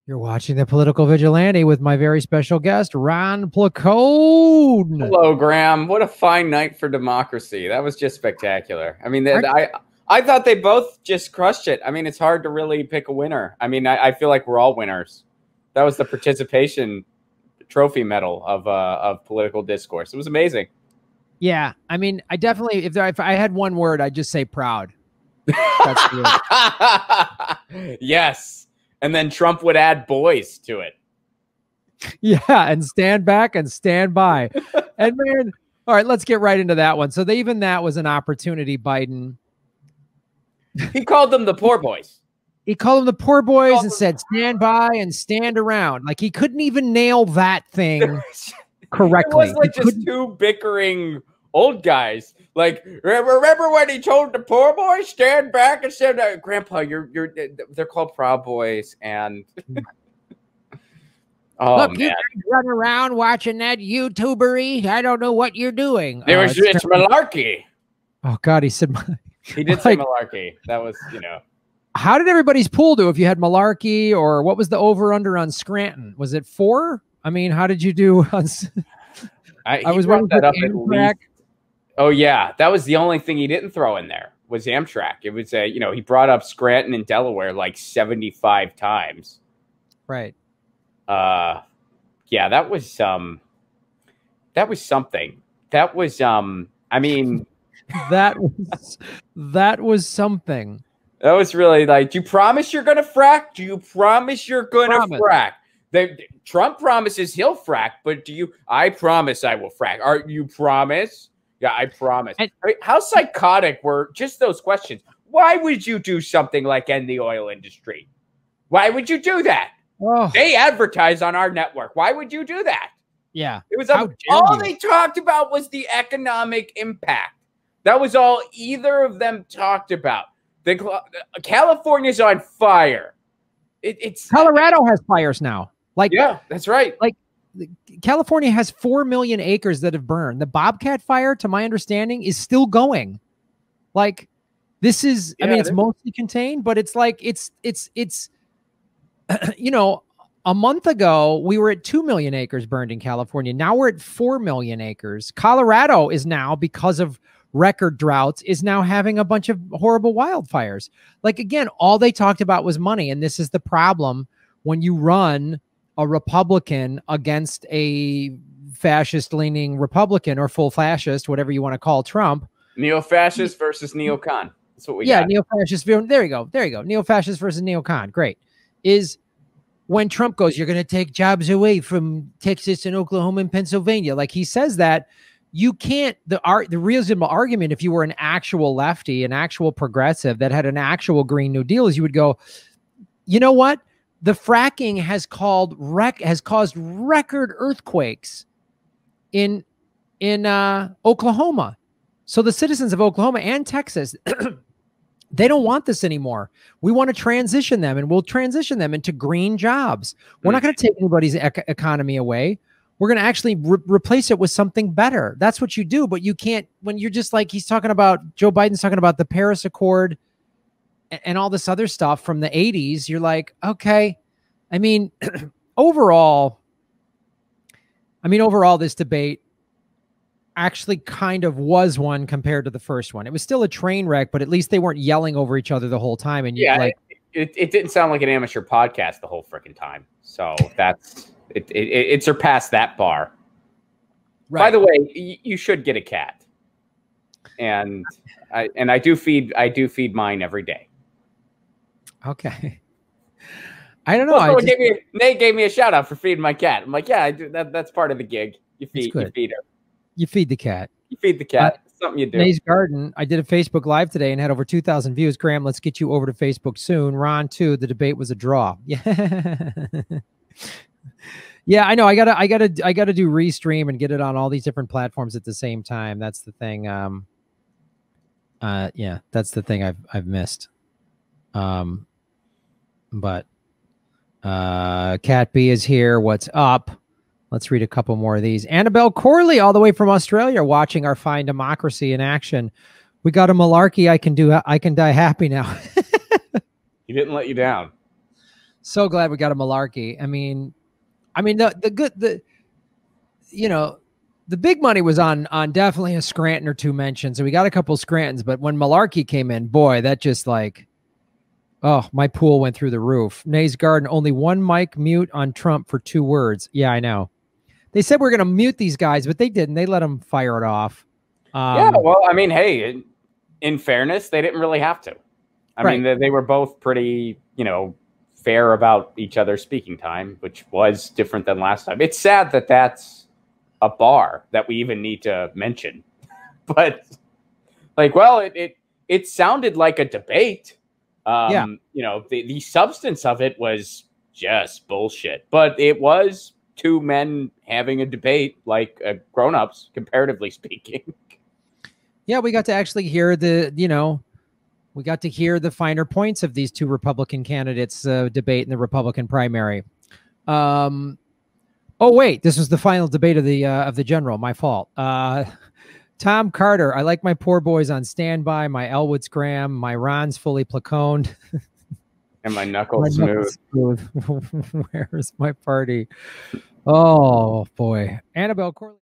You're watching The Political Vigilante with my very special guest, Ron Placone. Hello, Graham. What a fine night for democracy. That was just spectacular. I mean, I thought they both just crushed it. I mean, it's hard to really pick a winner. I mean, I feel like we're all winners. That was the participation trophy medal of political discourse. It was amazing. Yeah, I mean, I definitely, if I had one word, I'd just say proud. That's good. Yes. And then Trump would add boys to it. Yeah, and stand back and stand by. And man, all right, let's get right into that one. So even that was an opportunity, Biden. He called them the poor boys. He called them the poor boys and said, stand by and stand around. Like he couldn't even nail that thing correctly. It was like just two bickering old guys. Like, remember when he told the poor boys, stand back and said, Grandpa, they're called Proud Boys. And oh, look, man. you guys run around watching that YouTubery. I don't know what you're doing. It's malarkey. Oh God, he said, he did say malarkey. That was, How did everybody's pool do? If you had malarkey, or what was the over under on Scranton? Was it 4? I mean, how did you do? I was wondering that up at least. Oh yeah, that was the only thing he didn't throw in there was Amtrak. It was he brought up Scranton and Delaware like 75 times. Right. Yeah, that was something. That was I mean that was something. That was really like, do you promise you're gonna frack? Do you promise you're gonna frack? Trump promises he'll frack, but I promise I will frack. You promise? Yeah, I promise. I mean, how psychotic were just those questions? Why would you do something like end the oil industry? Why would you do that? Oh. They advertise on our network. Why would you do that? Yeah. It was all they talked about was the economic impact. That was all either of them talked about. California's on fire. Colorado has fires now. Like, yeah, that's right. Like, California has 4 million acres that have burned. The Bobcat fire, to my understanding, is still going. Like, this is, I mean, it's mostly contained, but it's like, it's a month ago, we were at 2 million acres burned in California. Now we're at 4 million acres. Colorado is now, because of record droughts, is now having a bunch of horrible wildfires. Like, again, all they talked about was money. And this is the problem when you run a Republican against a fascist-leaning Republican or full fascist, whatever you want to call Trump. Neo-fascist versus neocon. That's what we got. Neo-fascist. There you go. Neo-fascist versus neocon. Great. Is when Trump goes, you're going to take jobs away from Texas and Oklahoma and Pennsylvania. Like he says that, you can't, the reasonable argument, if you were an actual lefty, an actual progressive that had an actual Green New Deal, is you would go, you know what? The fracking has caused record earthquakes in Oklahoma. So the citizens of Oklahoma and Texas, they don't want this anymore. We want to transition them, and we'll transition them into green jobs. We're not going to take anybody's economy away. We're going to actually replace it with something better. That's what you do. But you can't, when you're just like, Joe Biden's talking about the Paris Accord and all this other stuff from the 80s, you're like, okay. I mean, overall, this debate actually kind of was one compared to the first one. It was still a train wreck, but at least they weren't yelling over each other the whole time. And it didn't sound like an amateur podcast the whole freaking time. So it surpassed that bar. Right. By the way, you should get a cat. And I do feed mine every day. Okay. I don't know. Nate gave me a shout out for feeding my cat. I'm like, yeah, I do. That's part of the gig. You feed her. You feed the cat. You feed the cat. Something you do. Nate's Garden. I did a Facebook Live today and had over 2,000 views. Graham, let's get you over to Facebook soon. Ron, too. The debate was a draw. Yeah. Yeah, I know. I gotta do restream and get it on all these different platforms at the same time. That's the thing. Yeah, that's the thing I've missed. But Cat B is here. What's up? Let's read a couple more of these. Annabelle Corley, all the way from Australia, watching our fine democracy in action. We got a malarkey. I can die happy now. He didn't let you down. So glad we got a malarkey. I mean, the big money was on definitely a Scranton or two mentions. So we got a couple Scrantons, but when malarkey came in, boy, that just like, oh, my pool went through the roof. Nay's Garden, only one mic mute on Trump for 2 words. Yeah, I know. They said we're going to mute these guys, but they didn't. They let them fire it off. Yeah, well, I mean, hey, in fairness, they didn't really have to. I mean, they were both pretty, fair about each other's speaking time, which was different than last time. It's sad that that's a bar that we even need to mention. But, it sounded like a debate. The substance of it was just bullshit. But it was 2 men having a debate, like grown-ups, comparatively speaking. Yeah, we got to actually hear we got to hear the finer points of these 2 Republican candidates debate in the Republican primary. Oh wait, this was the final debate of the general. My fault. Tom Carter, I like my poor boys on standby. My Elwood's Graham. My Ron's fully placoned. And my knuckles smooth. Where's my party? Oh boy, Annabelle Corley.